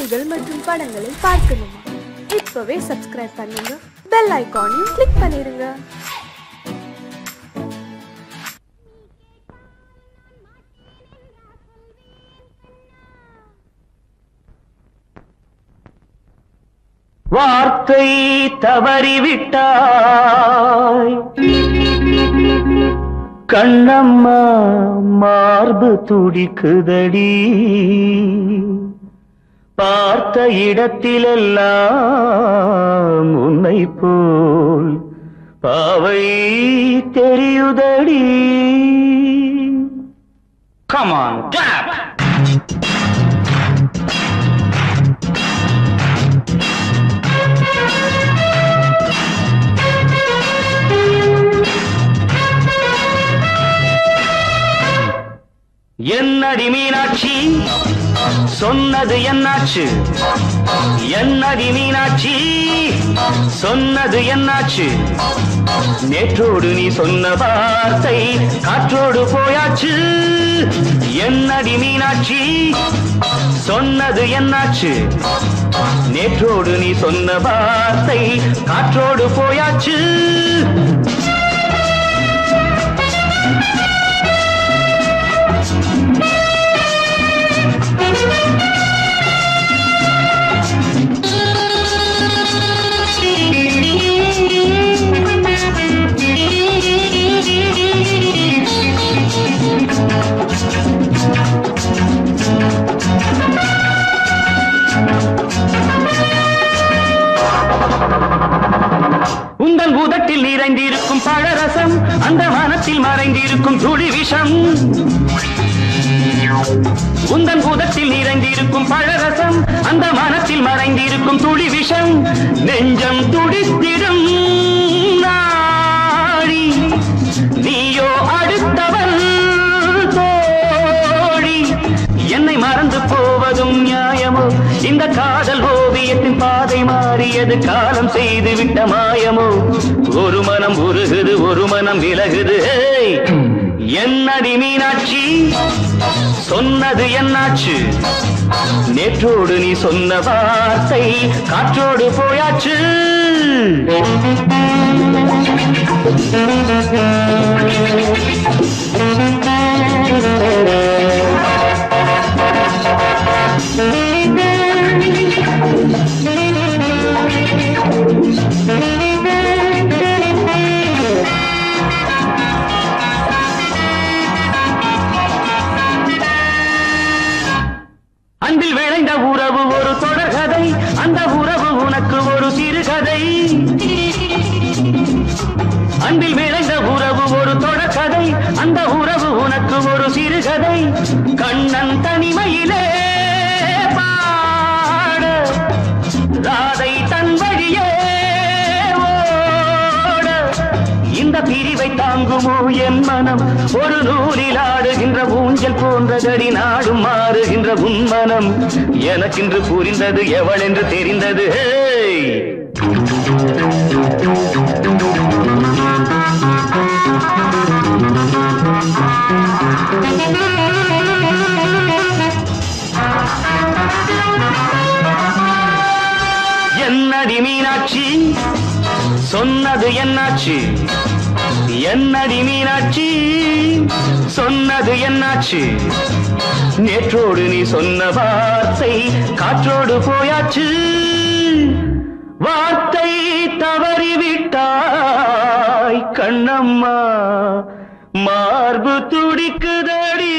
பாடல்கள் மற்றும் படங்களை பார்க்கணுமா? இப்பவே சப்ஸ்கிரைப் பண்ணுங்க, பெல் ஐகானையும் கிளிக் பண்ணிருங்க. வார்த்தை தவறிவிட்டாய் கண்ணம்மா, மார்பு துடிக்குதடி. பார்த்த இடத்திலெல்லாம் உன்னை போல் பாவை தெரியுதடி. Come on, clap! என்னடி மீனாட்சி, சொன்னது என்னாச்சு? என்னடி மீனாட்சி, சொன்னது என்னாச்சு? நேற்றோடு நீ சொன்ன வார்த்தை காற்றோடு போயாச்சு. என்னடி மீனாட்சி, சொன்னது என்னாச்சு? நேற்றோடு நீ சொன்ன வார்த்தை காற்றோடு போயாச்சு. உந்தன் உதட்டில் நிறைந்திருக்கும் பழரசம், அந்த மனத்தில் மறைந்திருக்கும் துளி விஷம். உந்தன் உதட்டில் நிறைந்திருக்கும் பழரசம், அந்த மனத்தில் மறைந்திருக்கும் துளி விஷம். நெஞ்சம் துடித்திடும் நாடி, நீயோ அடுத்தவன் தோழி. என்னை மறந்து போவதும் நியாயமோ? இந்த காதல் ஓவியத்தின் பாதை மாறியது, காலம் செய்து விட்ட மாயமோ? ஒரு மனம் உருகுது, ஒரு மனம் விலகுது. என்னடி மீனாட்சி, சொன்னது என்னாச்சு? நேற்றோடு நீ சொன்ன வார்த்தை காற்றோடு போயாச்சு. அன்பில் விளைந்த உறவு ஒரு தொடர்கதை, அந்த உறவு உனக்கு ஒரு சிறுகதை. அன்பில் விளைந்த உறவு ஒரு தொடர்கதை, அந்த உறவு உனக்கு ஒரு சிறுகதை. கண்ணன் தனிமையிலே பாட, ராதை தன் வழியே ஓட. இந்த பிரிவை தாங்குமோ என் மனம்? ஒரு நூலில் ஆடுகின்ற ஊஞ்சல் போன்றதடி, நாடும் மாறுகின்ற உன்மனம். எனக்கென்று புரிந்தது எவள் என்று தெரிந்தது. என்னடி மீனாட்சி, சொன்னது என்னாச்சு? என்னடி மீனாட்சி, சொன்னது என்னாச்சு? நேற்றோடு நீ சொன்ன வார்த்தை காற்றோடு போயாச்சு. வார்த்தை தவறிவிட்டாய் கண்ணம்மா, மார்பு துடிக்குதடி.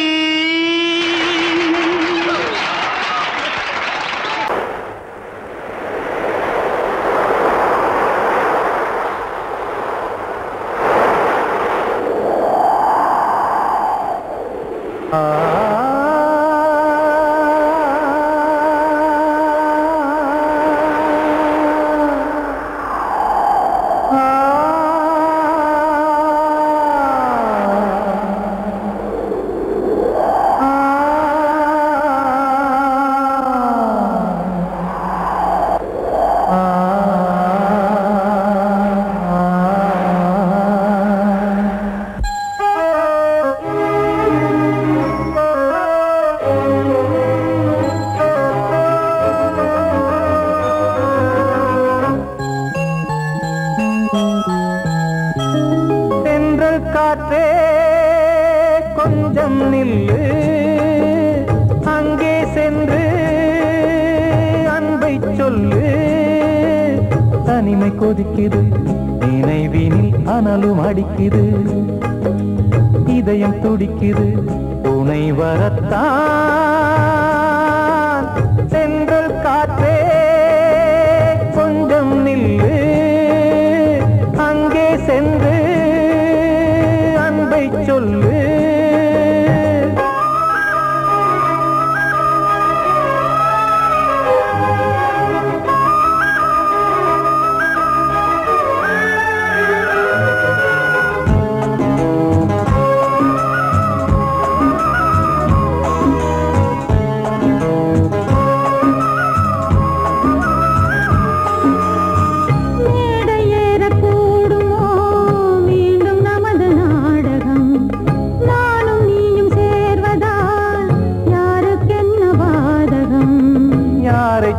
கொஞ்சம் நில்லு அங்கே சென்று அன்பை சொல்லு தனிமை கொதிக்குது நினைவினில் அனலும் அடிக்குது இதயம் துடிக்குது துணை வரத்தான் சென்றல் காற்றே கொஞ்சம் நில்லு அங்கே சென்று அன்பை சொல்லு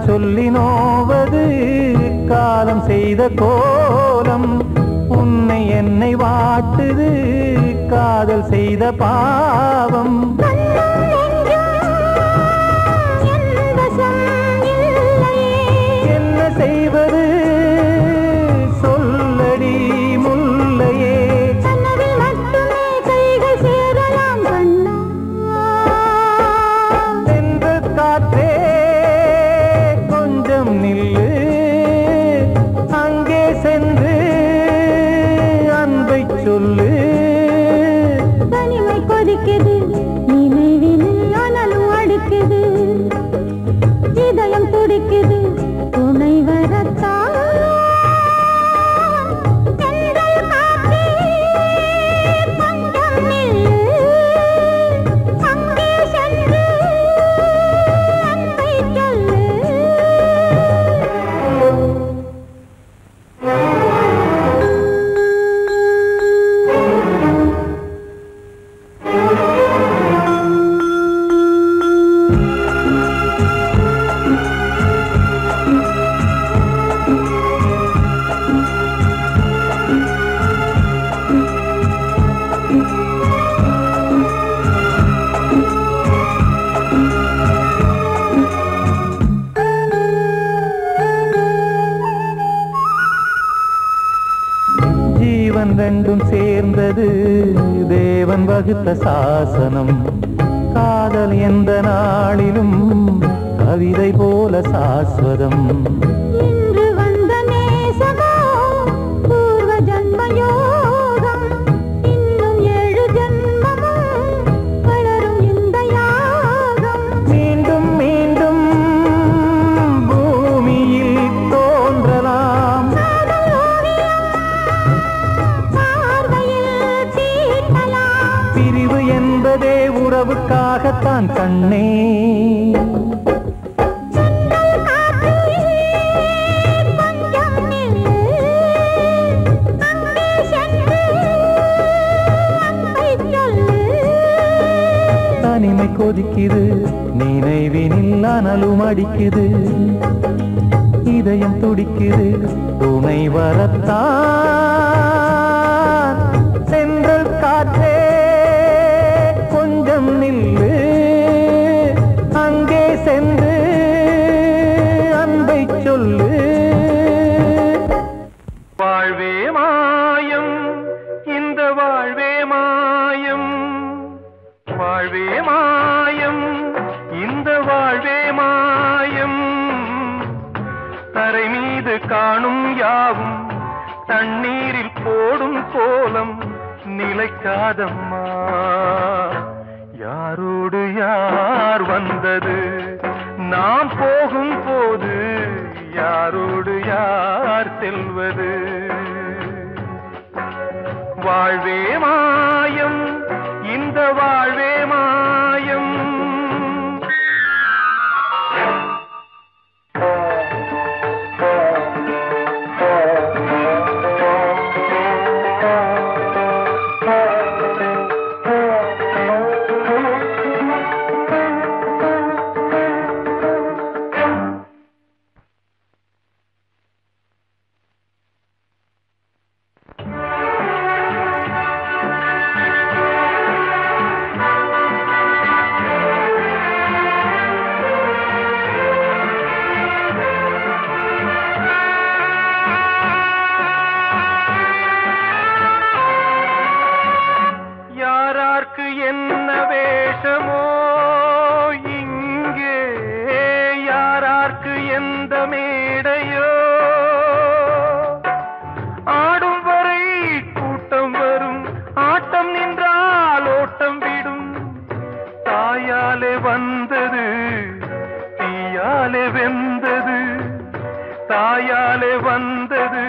சொல்லி நோவது காலம் செய்த கோலம் உன்னை என்னை வாட்டுது காதல் செய்த பாவம் என்ன செய்வது சொல்லடி முல்லையே சென்ற காற்றே நில்லு அங்கே சென்று அன்பை சொல்லு தனிமை கொதிக்குது நினைவினில் அனலும் அடிக்குது இதயம் துடிக்குது துணை வரத்தான் ரெண்டும் சேர்ந்தது தேவன் வகுத்த சாசனம் காதல் எந்த நாளிலும் கவிதை போல சாஸ்வதம் இன்று வந்த நேசமோ பூர்வ ஜன்ம யோகம் இன்னும் 7 ஜன்மமும் வளரும் இந்த யாகம் மீண்டும் மீண்டும் பூமியில் தோன்றலாம் பிரிவு என்பதே உறவுக்காகத்தான் கண்ணே தனிமை கொதிக்குது நினைவினில் அனலும் அடிக்குது இதயம் துடிக்குது துணை வரத்தான் சென்றல் காற்றே கொஞ்சம் நில்லு அங்கே சென்று அன்பை சொல்லு வாழ்வே மாயம் இந்த வாழ்வே மாயம் வாழ்வே மாயம் இந்த வாழ்வே மாயம் தரை மீது காணும் யாவும் தண்ணீரில் போடும் கோலம் நிலைக்காதம்மா யாரோடு யார் வந்தது நாம் போகும் போது யாரோடு யார் செல்வது வாழ்வே மாயம் இந்த வாழ்வே மாயம் யார்க்கு எந்த மேடையோ ஆடும் வரை கூட்டம் வரும் ஆட்டம் நின்றால் ஓட்டம் விடும் தாயாலே வந்தது தீயாலே வெந்தது தாயாலே வந்தது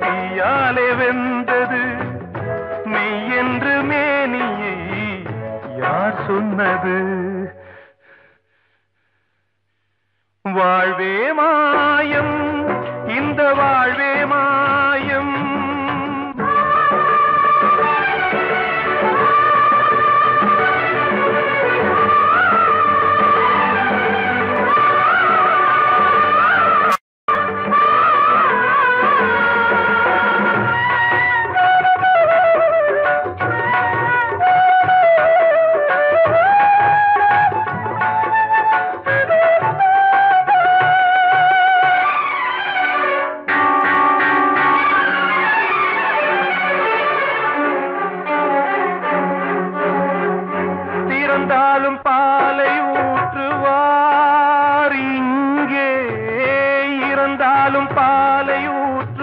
தீயாலே வெந்தது மெய் என்று மேனியை யார் சொன்னது வாழ்வே மாயம் இந்த வாழ்வே மாயம் இறந்தாலும் பாலை ஊற்றுவார் இங்கே இறந்தாலும் பாலை ஊற்றுவார்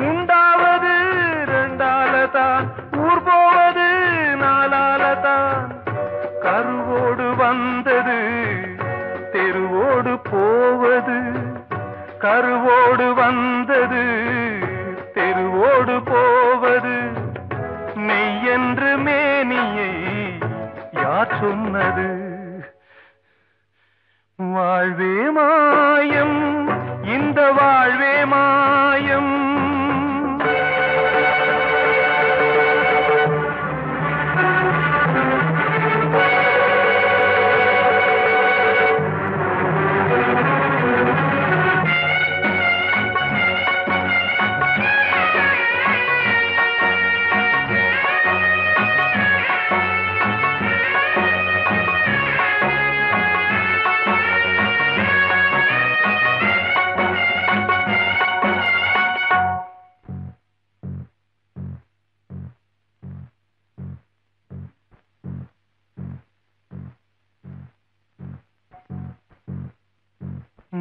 உண்டாவது ரெண்டாலதான் ஊர் போவது நாலாலதான் கருவோடு வந்தது தெருவோடு போவது கருவோடு வந்தது தெருவோடு போவது மெய் என்று மேனியை யார் சொன்னது வாழ்வே மாயம் இந்த வாழ்வே மாயம்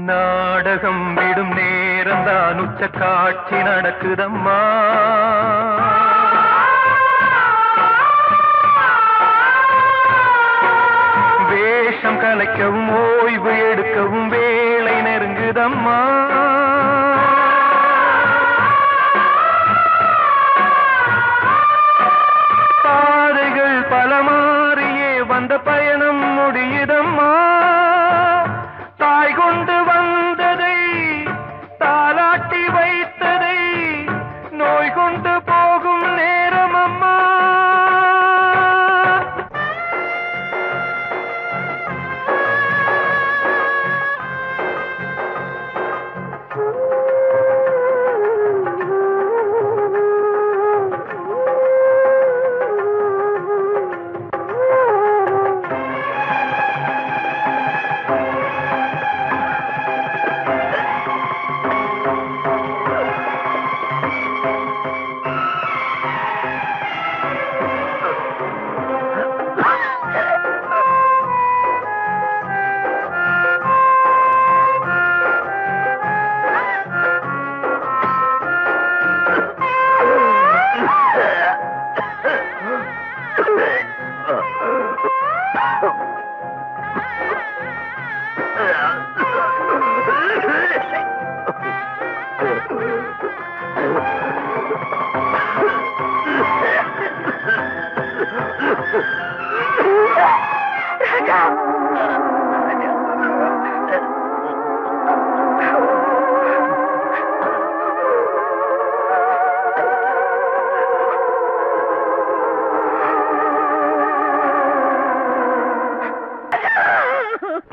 நாடகம் விடும் நேரம்தான் உச்ச காட்சி நடக்குதம்மா வேஷம் கலைக்கவும் ஓய்வு எடுக்கவும் வேளை நெருங்குதம்மா பாதைகள் பல மாறியே வந்த பயணம் முடியுதம்மா தாய் கொண்டு வந்ததை தாலாட்டி வைத்ததை நோய் கொண்டு போகும் நேரம் அம்மா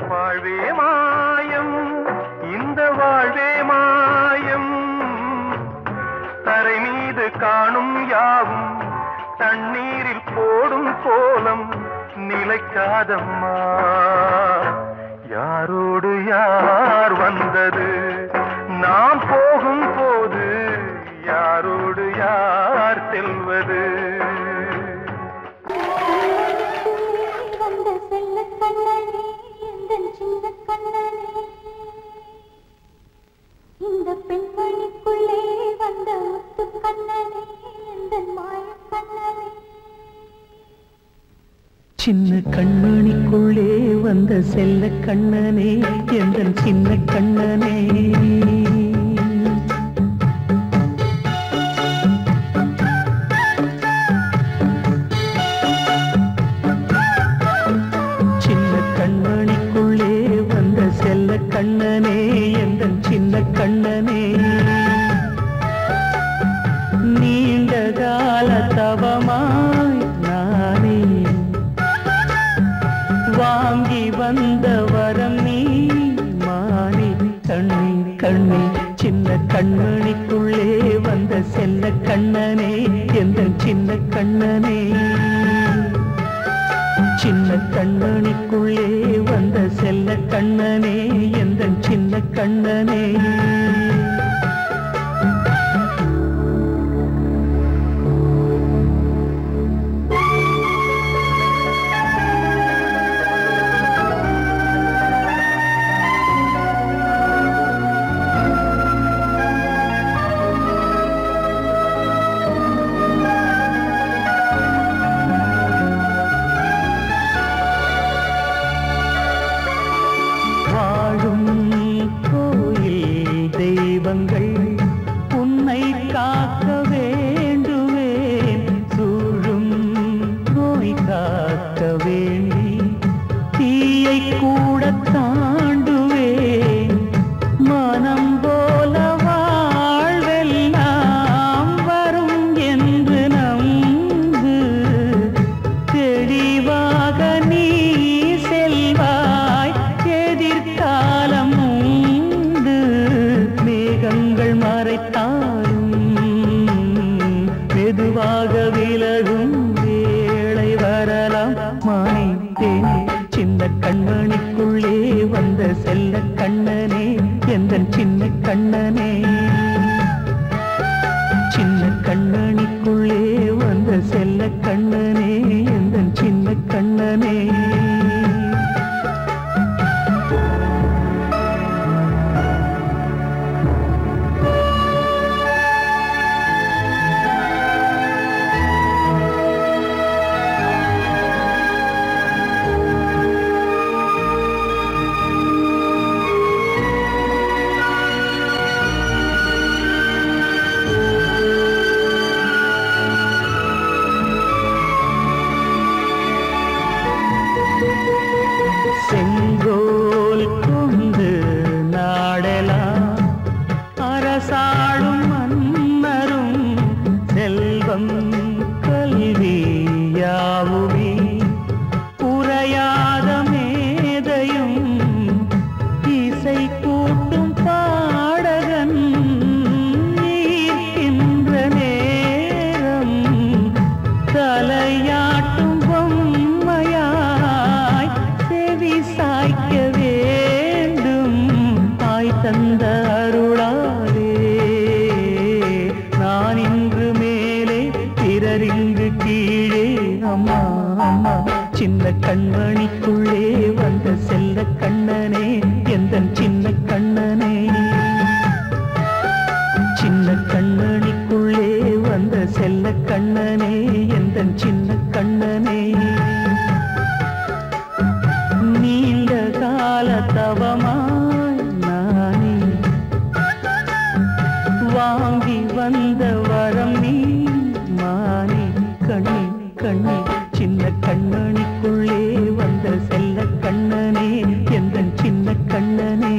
வாழ்வே மாயம் இந்த வாழ்வே மாயம் தரை மீது காணும் யாவும் தண்ணீரில் போடும் கோலம் நிலைக்காதம்மா யாரோடு யார் வந்தது நாம் போகும் போது யாரோடு யார் செல்வது வந்த செல்ல கண்ணனே கண்ணனே இந்த பெண்மணிக்குள்ளே வந்த முத்து கண்ணனே எந்தன் மாய கண்ணனே சின்ன கண்மணிக்குள்ளே வந்த செல்ல கண்ணனே எந்தன் சின்ன கண்ணனே கண்ணனே எந்தன் சின்ன கண்ணனே நீண்ட கால தவமாய் நானே வாங்கி வந்த வரம் நீ மானே கண்ணே கண்ணே சின்ன கண்மணிக்குள்ளே வந்த செல்ல கண்ணனே எந்தன் சின்ன கண்ணனே சின்ன கண்ணனுக்குள்ளே வந்த செல்ல கண்ணனே எந்தன் சின்ன கண்ணனே உன்னை காக்க வேண்டுவேன் சூழும் நோய் காக்க வேண்டி தீயை கூட தாண்டுவேன் மனம் போல வாழ்வெல்லாம் வரும் என்று நம்பு தெளிவாக நீ செல்வாய் எதிர்காலம் மேகங்கள் மறைத்தாலும் மெதுவாக விலகும் வேளை வரலாம் மானே தேனே சின்ன கண்மணிக்குள்ளே வந்த செல்ல கண்ணனே எந்தன் சின்ன கண்ணனே சின்ன கண்ணனிக்குள்ளே வந்த செல்ல கண்ணனே எந்தன் சின்ன கண்ணனே செங்கோல் கொண்டு நாடலாம் அரசாளும் மன்னரும் செல்வம் கல்வி யாவுமே உரையாத மேதையும் இசை கூட்டும் பாடகன் ஈர்க்கின்ற நேரம் தலையாட்டும் பொம்மையாய் செவி சாய்க்க வேண்டும் தாய் தந்த அருளாலே நான் இன்று மேலே பிறரிங்கு கீழே அம்மா அம்மா சின்ன கண்மணிக்குள்ளே வந்த செல்ல கண்ணனே எந்தன் சின்ன கண்ணனே சின்ன கண்ணனிக்குள்ளே வந்த செல்ல கண்ணனே எந்தன் சின்ன கண்ணனே நீண்ட கால தவமாய் நானே வாங்கி வந்த வரம் நீ மானே கண்ணே கண்ணே சின்ன கண்ணனிக்குள்ளே வந்த செல்ல கண்ணனே எந்தன் சின்ன கண்ணனே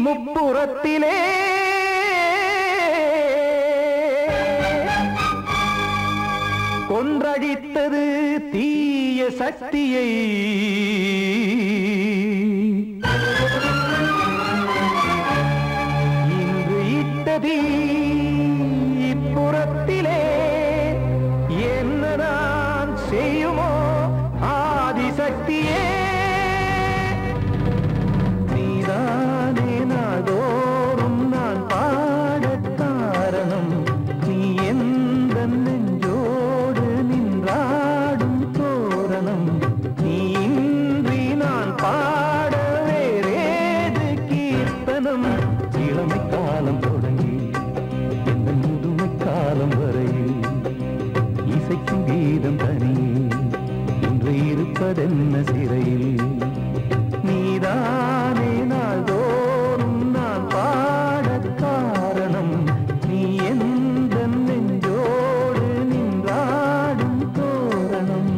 முப்புறத்திலே கொன்றடித்தது தீய சக்தியை இன்று இட்டதி இப்புறத்திலே என்னதான் செய்யுமோ ஆதிசக்தியே தோறும் நான் பாட காரணம் நீ எந்த நெஞ்சோடு நின்றாடும் தோரணம் நீ இன்றி நான் பாட வேறேது கீர்த்தனம் இளமை காலம் தொடங்கி எந்த முதுமை காலம் வரையில் இசைக்கும் கீதம் தனியே இன்று இருப்பதென்ன சிறையில் நீதானே நாள்தோறும் நான் பாடக் காரணம் நீ எந்த நெஞ்சோடு நின்றாடும் தோரணம்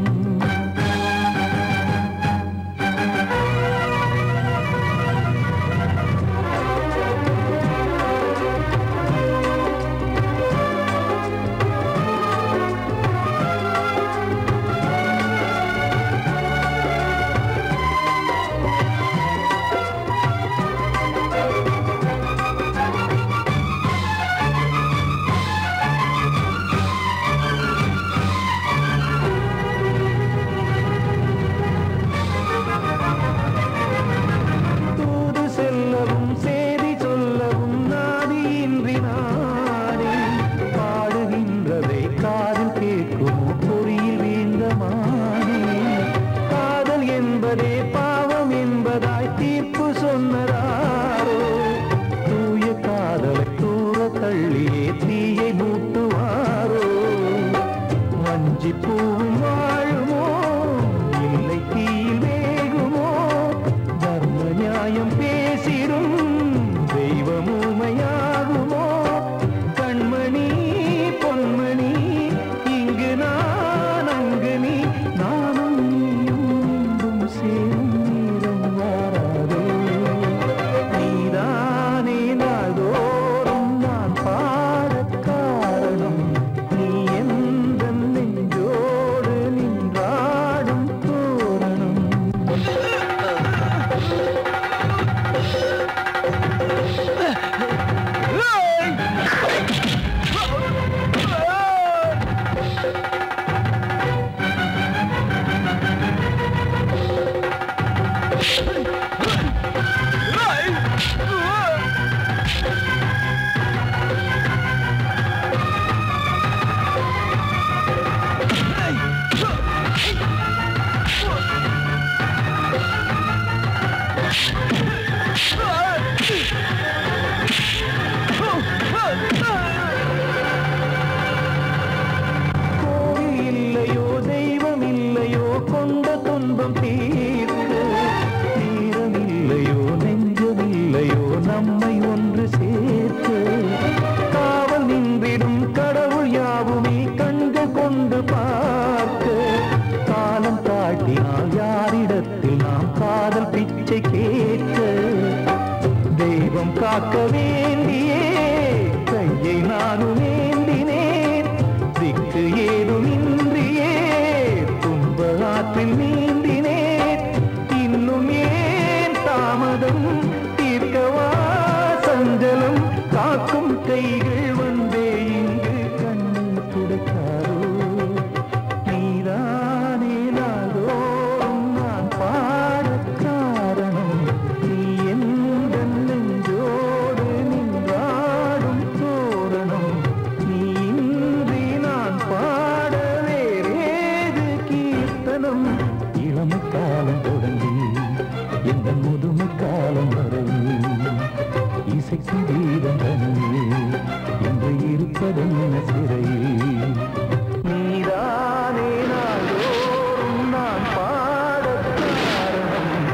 நீ எந்த நெஞ்சோடு துன்பம் தீர்க்க நேரமில்லையோ நெஞ்சமில்லையோ நம்மை ஒன்று சேர்க்க காவல் நின்றிடும் கடவுள் யாவுமே கண்கள் கொண்டு பார்க்க காலம் காட்டினால் யாரிடத்தில் நாம் காதல் பிச்சை கேட்க தெய்வம் காக்க வேண்டியே கையை நானும் ஏந்தினேன் திக்கு ஏதுமின்றியே துன்ப ஆற்றில் நீந்தினேன் இன்னும் ஏன் தாமதம் தீர்க்கவா சஞ்சலம் காக்கும் கைகள் வந்தே இங்கு கண்ணீர் துடைக்காரோ நீதானே நாள்தோறும் நான் பாடக் காரணம் நீ எந்த நெஞ்சோடு நின்றாடும் தோரணம் நீ இன்றி நான் பாட வேறேது கீர்த்தனம் இளமை காலம் தொடங்கி எந்த முதுமை காலம் வரை இசைக்கு வீதம் தனியே இன்று இருப்பதென்ன சிறையில் நீதானே நாள்தோறும் நான் பாடக் காரணம்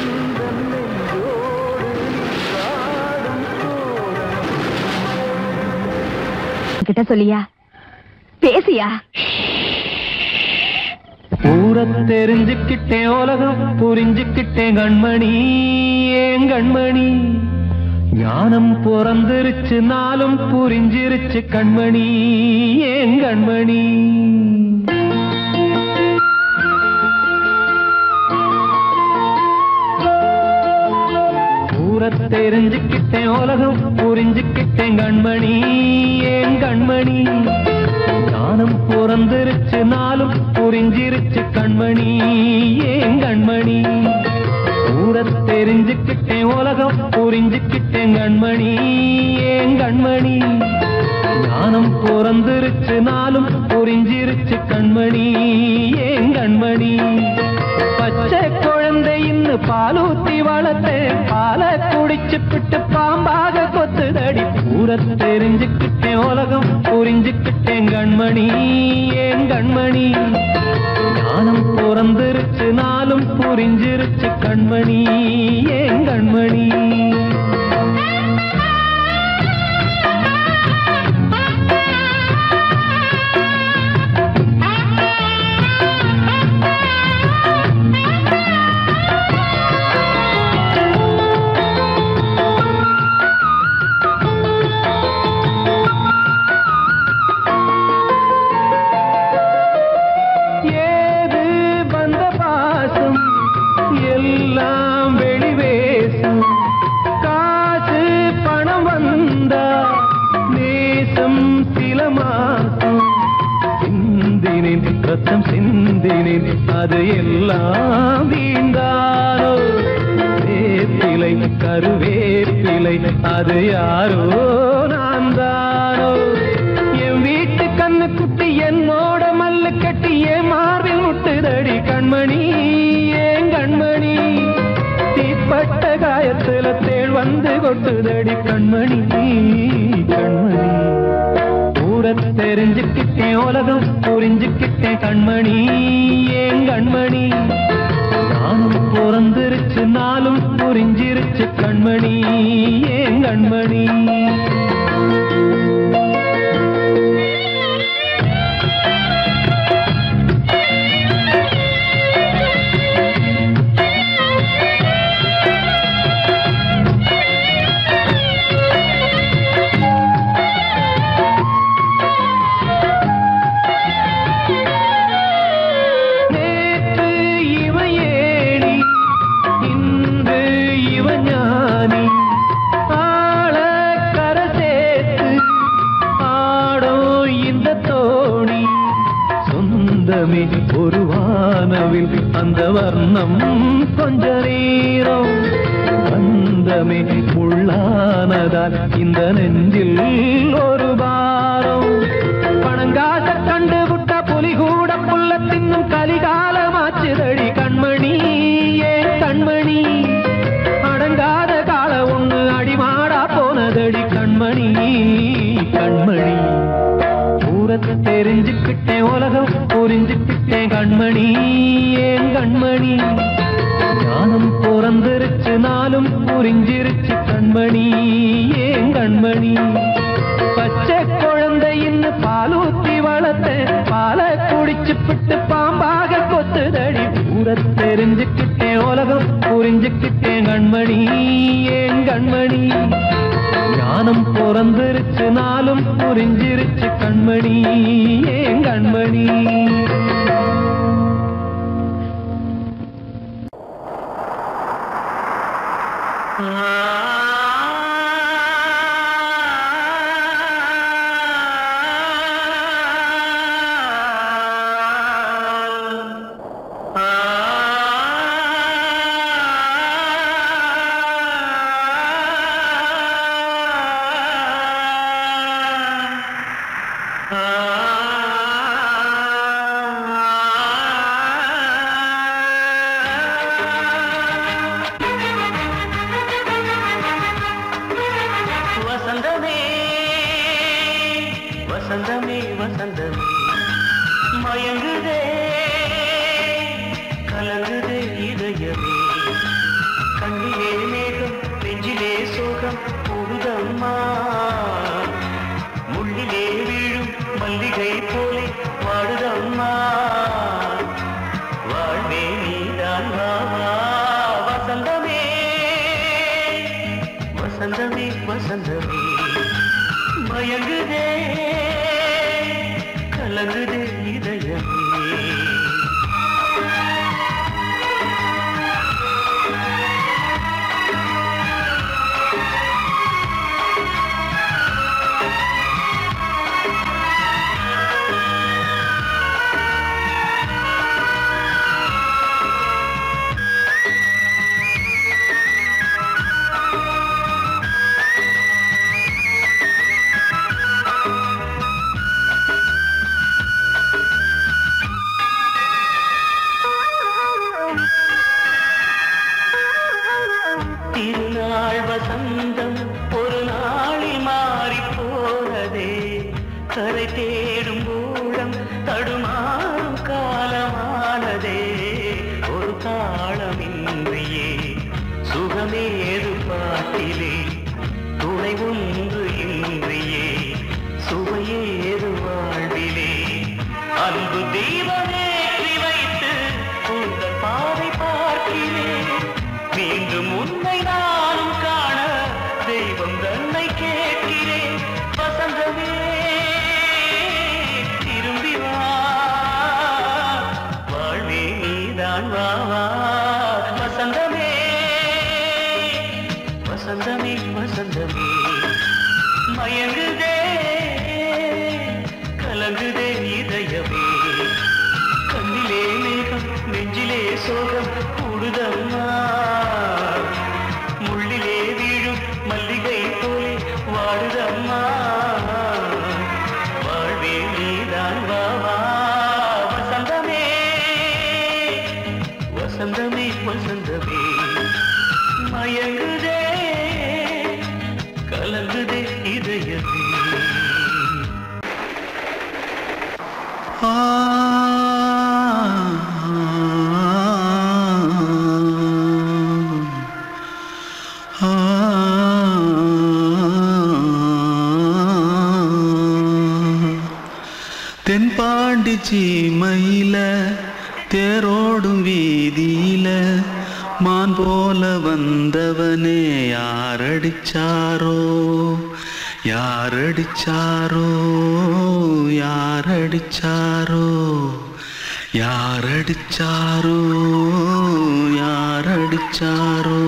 எந்த நெஞ்சோடு நின்றாடும் தோரணம் கிட்ட சொல்லியா பேசியா ஊரை தெரிஞ்சுக்கிட்டேன் உலகம் புரிஞ்சுக்கிட்டேன் கண்மணி ஏன் கண்மணி ஞானம் பிறந்திருச்சு நாளும் புரிஞ்சிருச்சு கண்மணி ஏன் கண்மணி ஊரை தெரிஞ்சுக்கிட்டேன் உலகம் புரிஞ்சுக்கிட்டேன் கண்மணி ஏன் கண்மணி ஞானம் பிறந்திருச்சு நாளும் புரிஞ்சிருச்சு கண்மணி ஏன் கண்மணி ஊரை தெரிஞ்சுக்கிட்டேன் உலகம் புரிஞ்சுக்கிட்டேன் கண்மணி ஏன் கண்மணி ஞானம் பிறந்திருச்சு நாளும் புரிஞ்சிருச்சு கண்மணி ஏன் கண்மணி பச்சை குழந்தை இன்னும் பாலூத்தி வளர்த்தேன் பாலை குடிச்சுப்பிட்டு பாம்பாக கொத்துதடி ஊரை தெரிஞ்சுக்கிட்டேன் உலகம் புரிஞ்சுக்கிட்டேன் கண்மணி ஏன் கண்மணி ஞானம் பிறந்திருச்சு நாளும் புரிஞ்சிருச்சு கண்மணி ஏன் கண்மணி ரத்தம் சிந்தினேன் அது எல்லாம் வீண்டாரோ வேப்பிலை கருவேப்பிலை அது யாரோ நான் தானோ என் வீட்டு கண்ணு குட்டி என்னோட மல்லு கட்டி என் மார்பில் முட்டுதடி கண்மணி ஏன் கண்மணி தீப்பட்ட காயத்துல தேள் வந்து கொட்டுதடி கண்மணி கண்மணி ஊரை தெரிஞ்சுக்கிட்டேன் உலகம் புரிஞ்சுக்கிட்டேன் கண்மணி ஏன் கண்மணி நானும் பிறந்திருச்சு நாளும் புரிஞ்சிருச்சு கண்மணி ஏன் கண்மணி ஒரு வானவில் அந்த வர்ணம் கொஞ்ச நேரம் வந்தமே உள்ளானதால் இந்த நெஞ்சில் ஒரு பாரம் பணங்காச கண்டு விட்ட புலி கூட புல்ல தின்னும் கலிகாலமாச்சுதடி கண்மணி ஏன் கண்மணி அடங்காத கால ஒண்ணு அடிமாடா போனதடி கண்மணி கண்மணி ஊரை தெரிஞ்சுக்க தெரிஞ்சுக்கிட்டேன் உலகம் புரிஞ்சுக்கிட்டேன் கண்மணி ஏன் கண்மணி ஞானம் பிறந்திருச்சு நாளும் புரிஞ்சிருச்சு கண்மணி ஏன் கண்மணி பச்சை குழந்தையின்னு பாலூத்தி வளர்த்த பாலை குடிச்சு பிட்டு பாம்பாக கொத்துதடி ஊர தெரிஞ்சுக்கிட்டேன் உலகம் புரிஞ்சுக்கிட்டேன் கண்மணி ஏன் கண்மணி ஞானம் பிறந்திருச்சு நாளும் புரிஞ்சிருச்சு கண்மணி ஏன் கண்மணி தென்பாண்டி சீமையில தேரோடும் வீதியில மான் போல வந்தவனே யாரடிச்சாரோ யாரடிச்சாரோ யாரடிச்சாரோ யாரடிச்சாரோ யாரடிச்சாரோ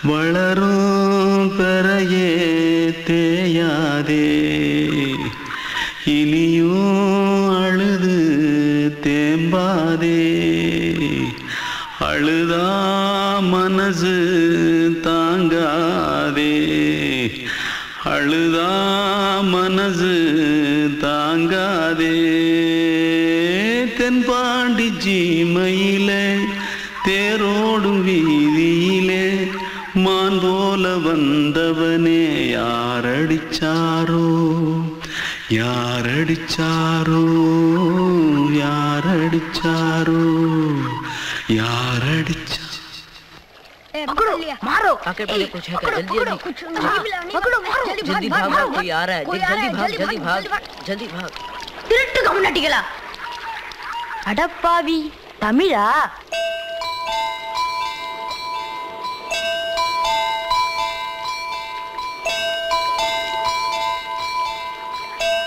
வளரும் பெறையே தேயாதே இனியும் அழுது தேம்பாதே அழுதா மனசு தாங்காதே அழுதா மனசு தாங்காதே தென்பாண்டி சீமையிலே தேரோடும் வீதியிலே மான் போல வந்தவனே யாரடிச்சாரோ யாரடிச்சாரோ யாரடிச்சாரோ யாரடிச்சா पकड़ो मारो आके पहले कुछ है क्या जल्दी पकड़ो मारो जल्दी भाग कोई आ रहा है जल्दी भाग जल्दी भाग திருட்டு கம்னட்டிகளா அடப்பாவி தமிழா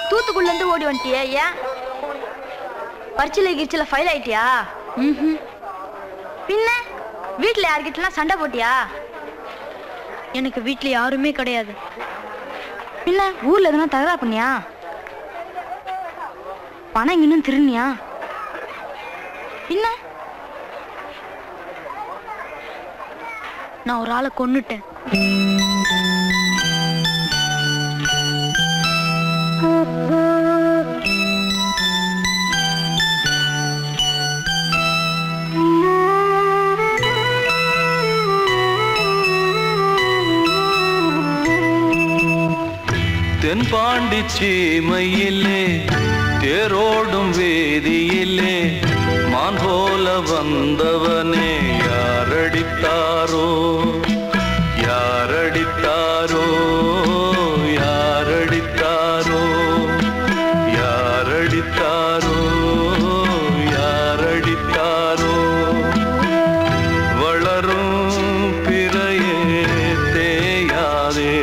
தூத்துக்குள்ள இருந்து ஓடி வந்துட்டியா ஏன் பரிச்சையில கிரிச்சில ஃபைல் ஆயிட்டியா பின்ன வீட்டுல யார்கிட்டலாம் சண்டை போட்டியா எனக்கு வீட்டுல யாருமே கிடையாது பின்ன ஊர்ல எதுனா தகரா பண்ணியா பணம் இன்னும் திருநியா பின்ன நான் ஒரு ஆளை கொன்னுட்டேன் தென்பாண்டி சீமையிலே தேரோடும் வேதியிலே மான் போல வந்தவனே யாரடித்தாரோ யாரடித்தாரோ யாரடித்தாரோ யாரடித்தாரோ யாரடித்தாரோ வளரும் பிறையே தேயாதே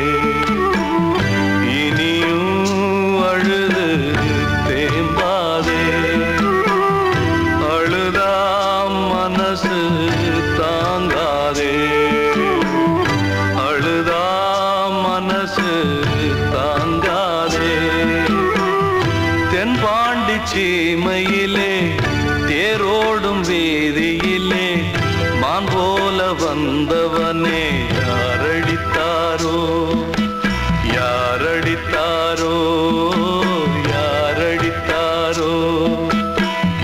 சீமையிலே தேரோடும் வேதியிலே மான் போல வந்தவனே யாரடித்தாரோ யாரடித்தாரோ யாரடித்தாரோ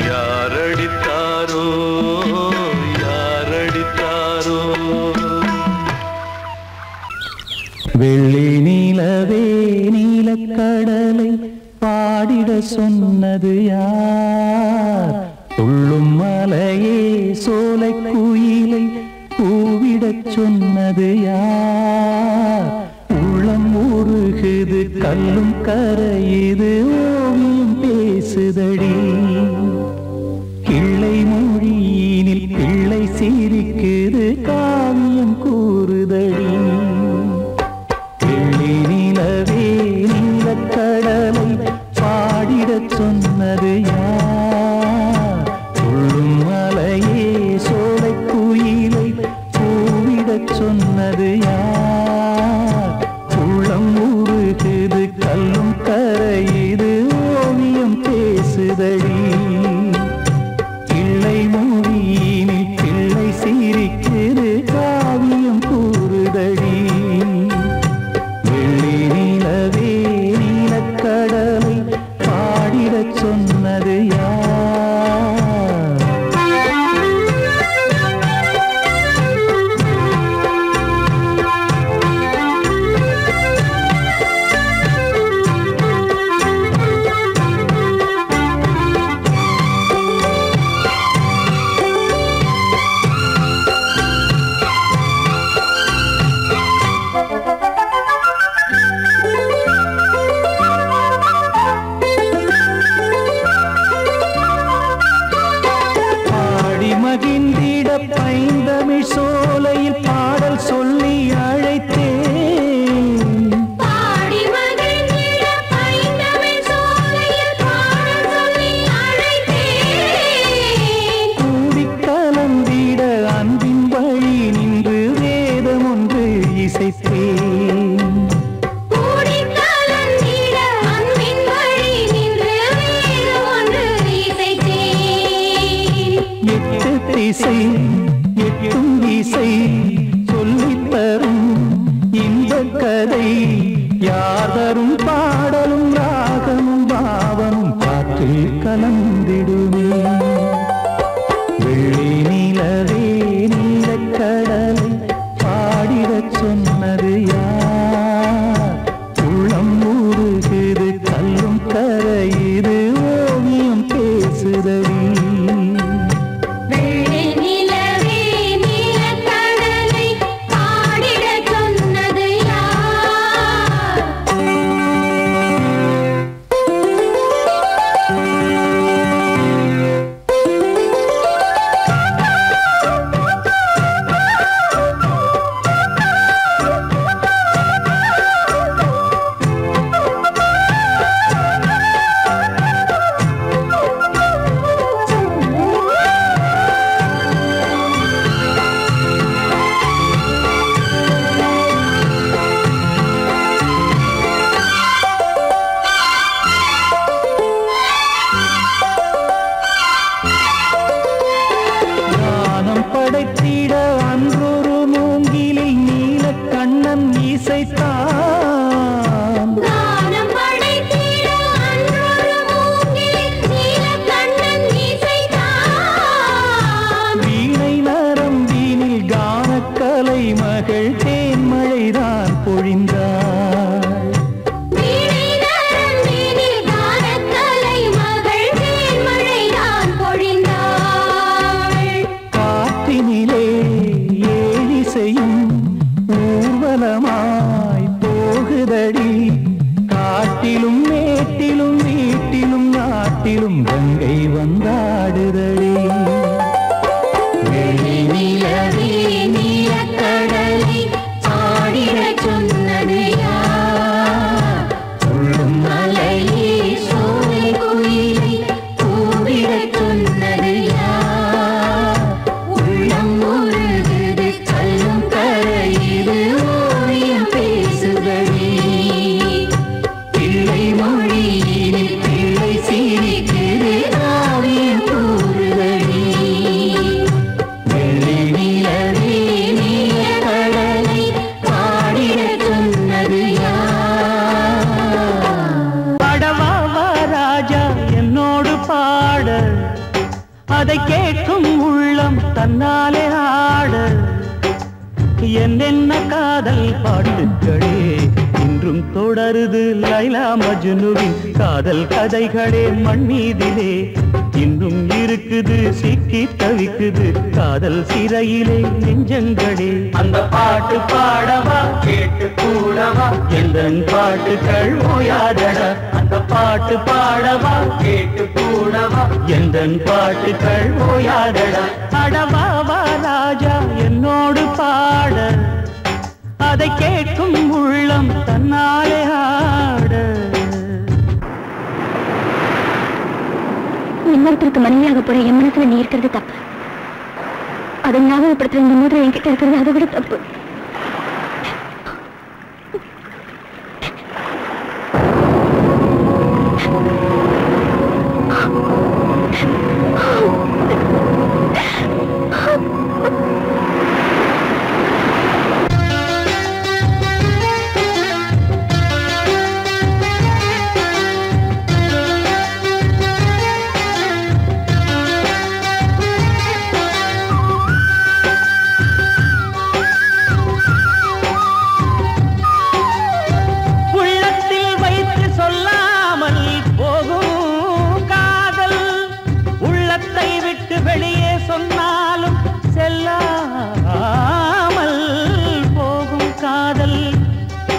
யாரடித்தாரோ யாரடித்தாரோ வெள்ளி நீலவே நீலக்கடலை பாடிட சொன்னது யார் துள்ளும் மலையே சோலை குயிலை பூவிடச் சொன்னது யார் உள்ளம் உருகுது கல்லும் கரையுது ஓவியம் பேசுதடி கிள்ளை மொழியினில் பிள்ளை சிரிக்குது காவியம் கூறுதடி வெள்ளி நிலவே நீலக்கடலை பாடிடச் சொன்னது யார் துள்ளும் மலையே சோலை குயிலை பூவிடச் சொன்னது யார் உள்ளம் உருகுது கல்லும் கரையுது ஓவியம் பேசுதடி கிள்ளை மொழியினில் பிள்ளை சிரிக்குது காவியம் கூறுதடி வெள்ளி நிலவே நீலக்கடலை பாடிடச் சொன்னது யார் மகிழ்ந்திட பைந்தமிழ் சோலையில் பாடல் சொல்லி அழைத்தேன் பாடி மகிழ்ந்திட பைந்தமிழ் சோலையில் பாடல் சொல்லி அழைத்தேன் கூடிக் கலந்திட அன்பின் வழி நின்று வேதம் ஒன்று இசைத்தேன் கூடிக் கலந்திட அன்பின் வழி நின்று வேதம் ஒன்று இசைத்தேன் எட்டு திசை எட்டும் திசை சொல்லித் தரும் இந்த கதை யார் தரும் பாடலும் ராகமும் பாவமும் காற்றில் கலந்திடுமே வெள்ளி நிலவே நீலக்கடலை பாடிடச் சொன்னது யார் உள்ளம் உருகுது கல்லும் கங்கை வந்தாடுதடி வெள்ளி நிலவே நீலக்கடலை ஆடிடச் சொன்னது யார்? துள்ளும் மலையே சோலை குயிலை கூவிடச் சொன்னது யார்? உள்ளம் உருகுது கல்லும் கரையுது ஓவியம் பேசுதடி பிள்ளை மொழியினில் பிள்ளை சிரிக்குது காவியம் கூறுதடி வெள்ளி நிலவே நீலக்கடலை பாடிடச் சொன்னது யார்? பாடவா ராஜா என்னோடு பாட அதை கேட்கும் உள்ளம் தன்னாலே ஆட என்னென்ன காதல் பாட்டுகளே இன்றும் தொடருது லைலா மஜ்னுவின் காதல் கதைகளே மண்ணீதிலே இன்னும் இருக்குது சிக்கி தவிக்குது காதல் சிறையிலே நெஞ்சங்களே அந்த பாட்டு பாடவா கேட்டு கூடவா எந்தன் பாட்டுகள் ஓயாதடா அந்த பாட்டு பாடவா கேட்டு கூடவா எந்தன் பாட்டுகள் ஓயாதடா அடவாவா ராஜா என்னோடு பாட அதை கேட்கும் உள்ளம் தன்னாலே ஆட இன்னொருத்தருக்கு மனைவியாக போற என் மனசுல நீ இருக்கிறது தப்பு அதை ஞாபகப்படுத்துற இந்த மூதிரை என்கிட்ட இருக்கிறது அதை விட தப்பு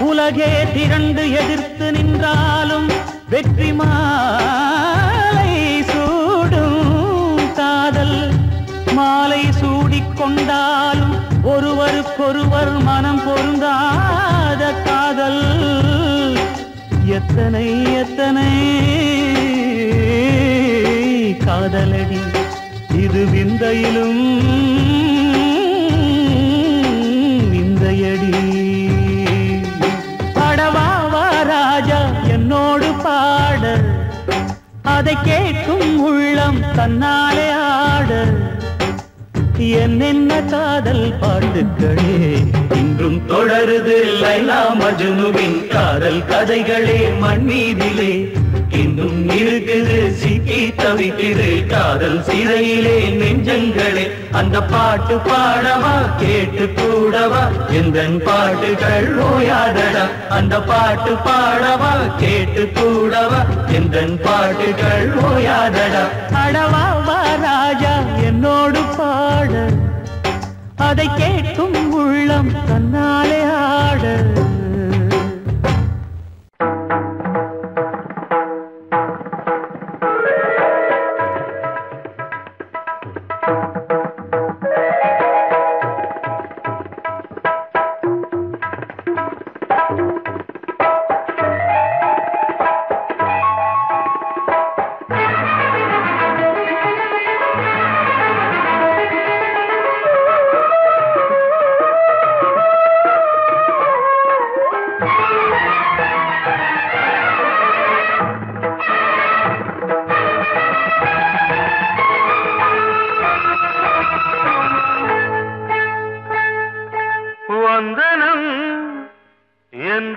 உலகே திரண்டு எதிர்த்து நின்றாலும் வெற்றி மாலை சூடும் காதல் மாலை சூடிக்கொண்டாலும் ஒருவருக்கொருவர் மனம் பொருந்தாத காதல் எத்தனை எத்தனை காதலடி இது விந்தையிலும் விந்தையடி ராஜா என்னோடு பாட அதை கேட்கும் உள்ளம் தன்னாலே ஆட என்னென்ன காதல் பாட்டுகளே இன்றும் தொடருது லைலா மஜ்னுவின் காதல் கதைகளே மண்ணீதிலே இன்னும் இருக்குது சிக்கி தவிக்குது காதல் சிறையிலே நெஞ்சங்களே அந்த பாட்டு பாடவா கேட்டு கூடவா எந்தன் பாட்டுகள் ஓயாதடா அந்த பாட்டு பாடவா கேட்டு கூடவா எந்தன் பாட்டுகள் ஓயாதடா அடவாவா ராஜா என்னோடு பாட அதை கேட்கும் உள்ளம் தன்னாலே ஆட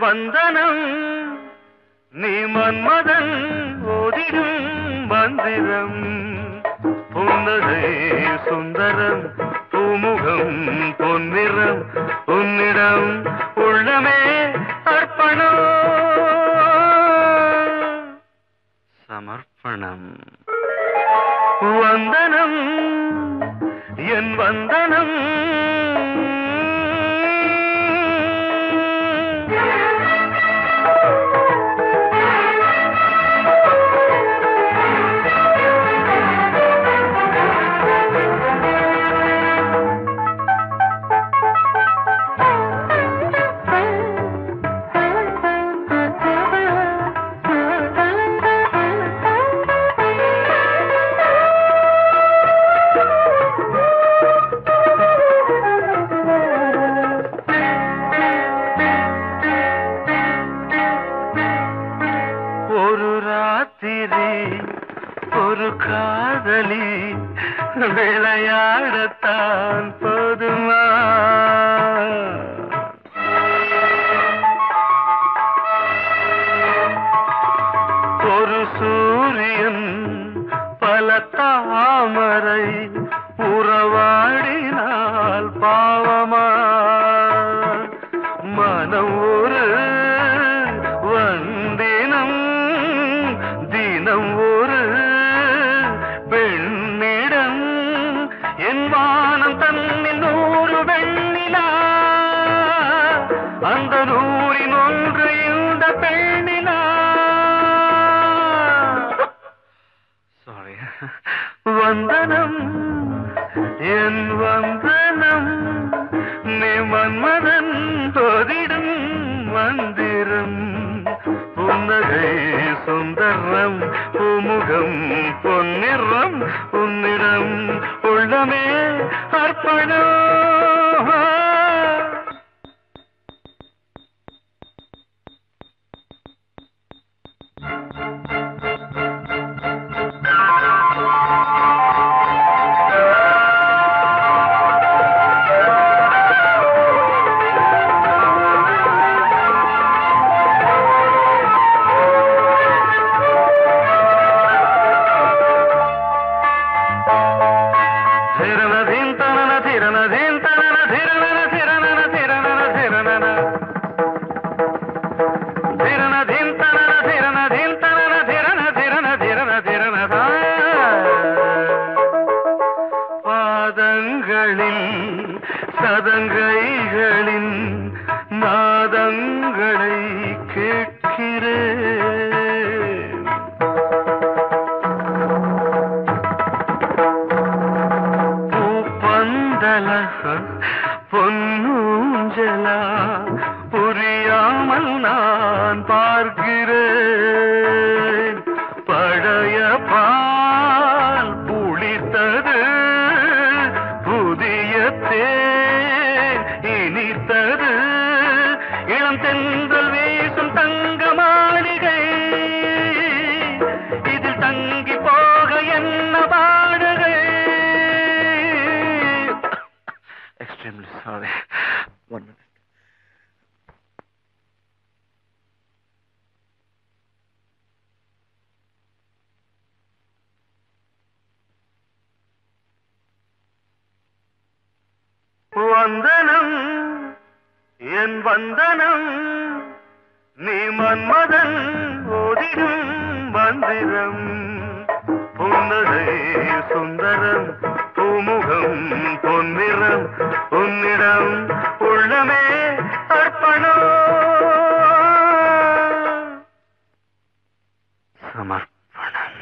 வந்தனம் நீ மன்மதன் ஓதிடும் மந்திரம் புன்னகை சுந்தரம் பூமுகம் பொன்னிறம் உன்னிடம் உள்ளமே அர்ப்பணம் சமர்ப்பணம் வந்தனம் என் வந்தனம் ஒரு காதலி விளையாடத்தான் போதுமா? ஒரு சூரியன் பல தாமரை உறவாடினால் பாவமா? மனம் ஒரு வந்தினம் தினம் ஒரு பெண்ணிடம் என் வானம் தன்னில் 100 வெண்ணிலா அந்த 100ன் ஒன்று இந்த பெண்ணிலா. சாரி. வந்தனம் என் வந்தனம் நீ மன்மதன் தோதிடும் மந்திரம். புன்னகை சுந்தரம் பூமுகம் பொன்னிறம் உன்னிடம் உள்ளமே அர்ப்பணம். சதங்கைகளின் நாதங்களை கேட்கிறேன். பூப்பந்தல பொன்னூஞ்சலா புரியாமல் நான் பார்க்கிறேன். பழைய பால் புளித்தது புதிய தேன் இனித்தது இளம் தென்றல் வீசும் தங்க மாளிகை இதில் தங்கி போக என்ன பாடுகை. Extremely sorry. 1 minute. வந்தனம் என் வந்தனம் நீ மன்மதன் ஓதிடும் மந்திரம். புன்னகை சுந்தரம் பூமுகம் பொன்னிறம் உன்னிடம் உள்ளமே அர்ப்பணம். சமர்ப்பணம்.